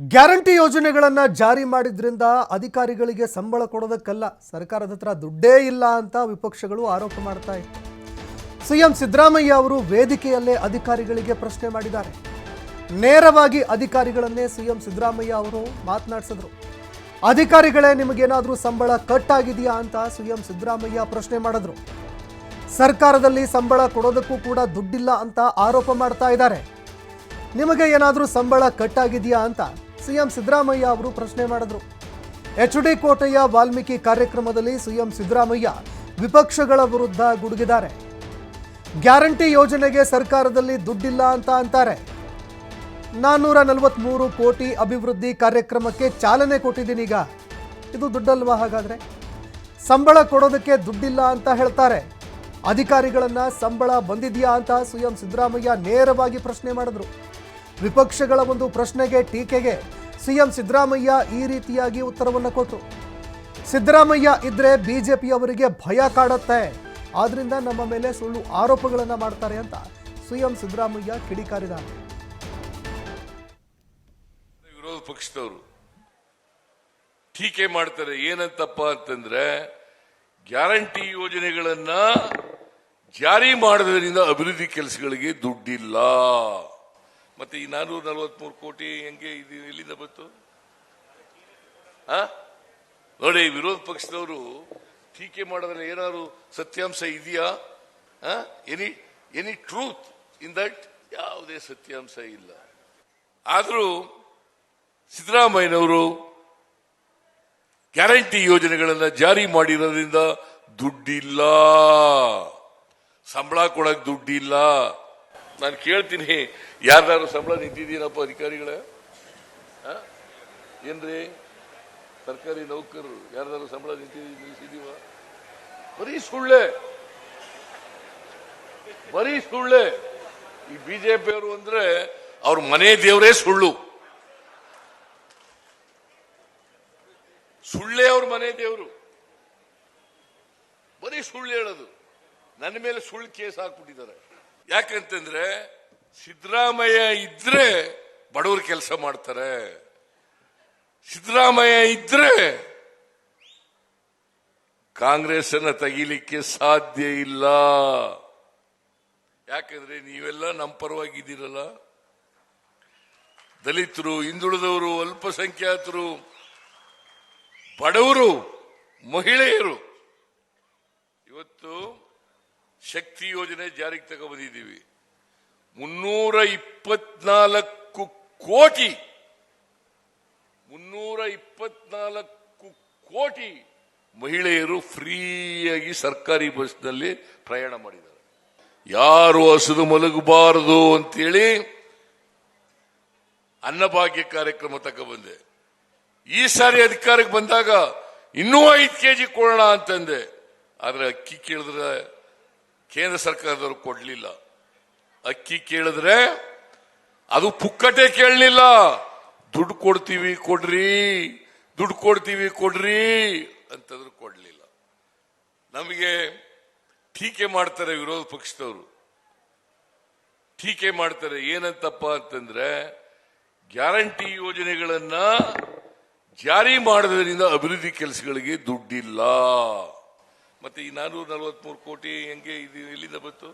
Guarantee ಯೋಜನೆಗಳನ್ನು ಜಾರಿ ಮಾಡಿದ್ರಿಂದ ಅಧಿಕಾರಿಗಳಿಗೆ ಸಂಬಳ ಕೊಡೋದಕ್ಕಲ್ಲ, ಸರ್ಕಾರದ ಹತ್ರ ದುಡ್ಡೇ ಇಲ್ಲ ಅಂತ ವಿಪಕ್ಷಗಳು ಆರೋಪ ಮಾಡ್ತಾ ಇತ್ತು. ಸಿಎಂ ಸಿದ್ದರಾಮಯ್ಯ ಅವರು ವೇದಿಕೆಯಲ್ಲೇ ಅಧಿಕಾರಿಗಳಿಗೆ ಪ್ರಶ್ನೆ ಮಾಡಿದ್ದಾರೆ. ನೇರವಾಗಿ ಅಧಿಕಾರಿಗಳನ್ನೇ ಸಿಎಂ ಸಿದ್ದರಾಮಯ್ಯ ಅವರು ಮಾತನಾಡಿಸಿದ್ರು. ಅಧಿಕಾರಿಗಳೇ, ನಿಮಗೇನಾದರೂ ಸಂಬಳ ಕಟ್ ಆಗಿದೆಯಾ ಅಂತ ಸಿಎಂ ಸಿದ್ದರಾಮಯ್ಯ ಪ್ರಶ್ನೆ ಮಾಡಿದ್ರು. ಸರ್ಕಾರದಲ್ಲಿ ಸಂಬಳ ಕೊಡೋದಕ್ಕೂ ಕೂಡ ದುಡ್ಡಿಲ್ಲ ಅಂತ ಆರೋಪ ಮಾಡ್ತಾ ಇದ್ದಾರೆ. ನಿಮಗೆ ಏನಾದರೂ ಸಂಬಳ ಕಟ್ ಆಗಿದೆಯಾ ಅಂತ ಸಿಎಂ ಸಿದ್ದರಾಮಯ್ಯ ಅವರು ಪ್ರಶ್ನೆ ಮಾಡಿದ್ರು. ಎಚ್ಡಿ ಕೋಟೆಯ ವಾಲ್ಮೀಕಿ ಕಾರ್ಯಕ್ರಮದಲ್ಲಿ ಸಿಎಂ ಸಿದ್ದರಾಮಯ್ಯ ವಿಪಕ್ಷಗಳ ವಿರುದ್ಧ ಗುಡುಗಿದ್ದಾರೆ. ಗ್ಯಾರಂಟಿ ಯೋಜನೆಗೆ ಸರ್ಕಾರದಲ್ಲಿ ದುಡ್ಡಿಲ್ಲ ಅಂತ ಅಂತಾರೆ. 443 ಕೋಟಿ ಅಭಿವೃದ್ಧಿ ಕಾರ್ಯಕ್ರಮಕ್ಕೆ ಚಾಲನೆ ಕೊಟ್ಟಿದ್ದೀನಿ. ಈಗ ಇದು ದುಡ್ಡಲ್ವಾ? ಹಾಗಾದ್ರೆ ಸಂಬಳ ಕೊಡೋದಕ್ಕೆ ದುಡ್ಡಿಲ್ಲ ಅಂತ ಹೇಳ್ತಾರೆ. ಅಧಿಕಾರಿಗಳನ್ನ ಸಂಬಳ ಬಂದಿದೆಯಾ ಅಂತ ಸಿಎಂ ಸಿದ್ದರಾಮಯ್ಯ ನೇರವಾಗಿ ಪ್ರಶ್ನೆ ಮಾಡಿದ್ರು. ವಿಪಕ್ಷಗಳ ಒಂದು ಪ್ರಶ್ನೆಗೆ, ಟೀಕೆಗೆ ಸಿಎಂ ಸಿದ್ದರಾಮಯ್ಯ ಈ ರೀತಿಯಾಗಿ ಉತ್ತರವನ್ನು ಕೊಟ್ಟರು. ಸಿದ್ದರಾಮಯ್ಯ ಇದ್ರೆ ಬಿಜೆಪಿಯವರಿಗೆ ಭಯ ಕಾಡುತ್ತೆ, ಆದ್ರಿಂದ ನಮ್ಮ ಮೇಲೆ ಸುಳ್ಳು ಆರೋಪಗಳನ್ನು ಮಾಡ್ತಾರೆ ಅಂತ ಸಿಎಂ ಸಿದ್ದರಾಮಯ್ಯ ಕಿಡಿಕಾರಿದ್ದಾರೆ. ವಿರೋಧ ಪಕ್ಷದವರು ಟೀಕೆ ಮಾಡ್ತಾರೆ. ಏನಂತಪ್ಪ ಅಂತಂದ್ರೆ, ಗ್ಯಾರಂಟಿ ಯೋಜನೆಗಳನ್ನ ಜಾರಿ ಮಾಡೋದ್ರಿಂದ ಅಭಿವೃದ್ಧಿ ಕೆಲಸಗಳಿಗೆ ದುಡ್ಡಿಲ್ಲ. ಮತ್ತೆ ಈ 443 ಕೋಟಿ ಹೆಂಗೆ ಇದು ಎಲ್ಲಿಂದ ಬಂತು? ನೋಡಿ, ವಿರೋಧ ಪಕ್ಷದವರು ಟೀಕೆ ಮಾಡೋದ್ರಲ್ಲಿ ಏನಾದ್ರು ಸತ್ಯಾಂಶ ಇದೆಯಾ? Any truth in that? ಯಾವುದೇ ಸತ್ಯಾಂಶ ಇಲ್ಲ. ಆದರೂ ಸಿದ್ದರಾಮಯ್ಯನವರು ಗ್ಯಾರಂಟಿ ಯೋಜನೆಗಳನ್ನ ಜಾರಿ ಮಾಡಿರೋದ್ರಿಂದ ದುಡ್ಡಿಲ್ಲ, ಸಂಬಳ ಕೊಡಕ್ ದುಡ್ಡಿಲ್ಲ. ನಾನು ಕೇಳ್ತೀನಿ, ಯಾರ್ದಾರು ಸಂಬಳ ನಿಂತಿದ್ದೀನಪ್ಪ ಅಧಿಕಾರಿಗಳ? ಏನ್ರಿ ಸರ್ಕಾರಿ ನೌಕರರು ಯಾರ್ದಾರು ಸಂಬಳ ನಿಲ್ಲಿಸಿದೀವ? ಬರೀ ಸುಳ್ಳೆ, ಬರೀ ಸುಳ್ಳೆ. ಈ ಬಿಜೆಪಿಯವರು ಅಂದ್ರೆ ಅವ್ರ ಮನೆ ದೇವರೇ ಸುಳ್ಳು, ಸುಳ್ಳೇ ಅವ್ರ ಮನೆ ದೇವರು. ಬರೀ ಸುಳ್ಳು ಹೇಳೋದು. ನನ್ನ ಮೇಲೆ ಸುಳ್ಳು ಕೇಸ್ ಹಾಕ್ಬಿಟ್ಟಿದ್ದಾರೆ. ಯಾಕಂತಂದ್ರೆ ಸಿದ್ದರಾಮಯ್ಯ ಇದ್ರೆ ಬಡವರು ಕೆಲಸ ಮಾಡ್ತಾರೆ, ಸಿದ್ದರಾಮಯ್ಯ ಇದ್ರೆ ಕಾಂಗ್ರೆಸ್ ಅನ್ನ ತೆಗಿಲಿಕ್ಕೆ ಸಾಧ್ಯ ಇಲ್ಲ. ಯಾಕಂದ್ರೆ ನೀವೆಲ್ಲ ನಮ್ಮ ಪರವಾಗಿದ್ದೀರಲ್ಲ. ದಲಿತರು, ಹಿಂದುಳಿದವರು, ಅಲ್ಪಸಂಖ್ಯಾತರು, ಬಡವರು, ಮಹಿಳೆಯರು. ಇವತ್ತು ಶಕ್ತಿ ಯೋಜನೆ ಜಾರಿಗೆ ತಗೊಂಡ್ಬಂದಿದ್ದೀವಿ. 324 ಕೋಟಿ 324 ಕೋಟಿ ಮಹಿಳೆಯರು ಫ್ರೀಯಾಗಿ ಸರ್ಕಾರಿ ಬಸ್ನಲ್ಲಿ ಪ್ರಯಾಣ ಮಾಡಿದ್ದಾರೆ. ಯಾರು ಹಸಿದು ಮಲಗಬಾರದು ಅಂತೇಳಿ ಅನ್ನಭಾಗ್ಯ ಕಾರ್ಯಕ್ರಮ ತಗೊಂಡ್ಬಂದೆ. ಈ ಸಾರಿ ಅಧಿಕಾರಕ್ಕೆ ಬಂದಾಗ ಇನ್ನೂ 5 ಕೆಜಿ ಕೊಡೋಣ ಅಂತಂದೆ. ಆದ್ರೆ ಅಕ್ಕಿ ಕೇಳಿದ್ರೆ ಕೇಂದ್ರ ಸರ್ಕಾರದವರು ಕೊಡ್ಲಿಲ್ಲ. ಅಕ್ಕಿ ಕೇಳಿದ್ರೆ ಅದು ಪುಕ್ಕಟೆ ಕೇಳಲಿಲ್ಲ. ದುಡ್ಡು ಕೊಡ್ತೀವಿ ಕೊಡ್ರಿ, ದುಡ್ಡು ಕೊಡ್ತೀವಿ ಕೊಡ್ರಿ ಅಂತಂದ್ರು ಕೊಡ್ಲಿಲ್ಲ. ನಮಗೆ ಟೀಕೆ ಮಾಡ್ತಾರೆ ವಿರೋಧ ಪಕ್ಷದವರು, ಟೀಕೆ ಮಾಡ್ತಾರೆ. ಏನಂತಪ್ಪ ಅಂತಂದ್ರೆ, ಗ್ಯಾರಂಟಿ ಯೋಜನೆಗಳನ್ನ ಜಾರಿ ಮಾಡೋದ್ರಿಂದ ಅಭಿವೃದ್ಧಿ ಕೆಲಸಗಳಿಗೆ ದುಡ್ಡಿಲ್ಲ. ಮತ್ತೆ ಈ 443 ಕೋಟಿ ಹೆಂಗೆ ಇದು ಎಲ್ಲಿಂದ ಬಂತು?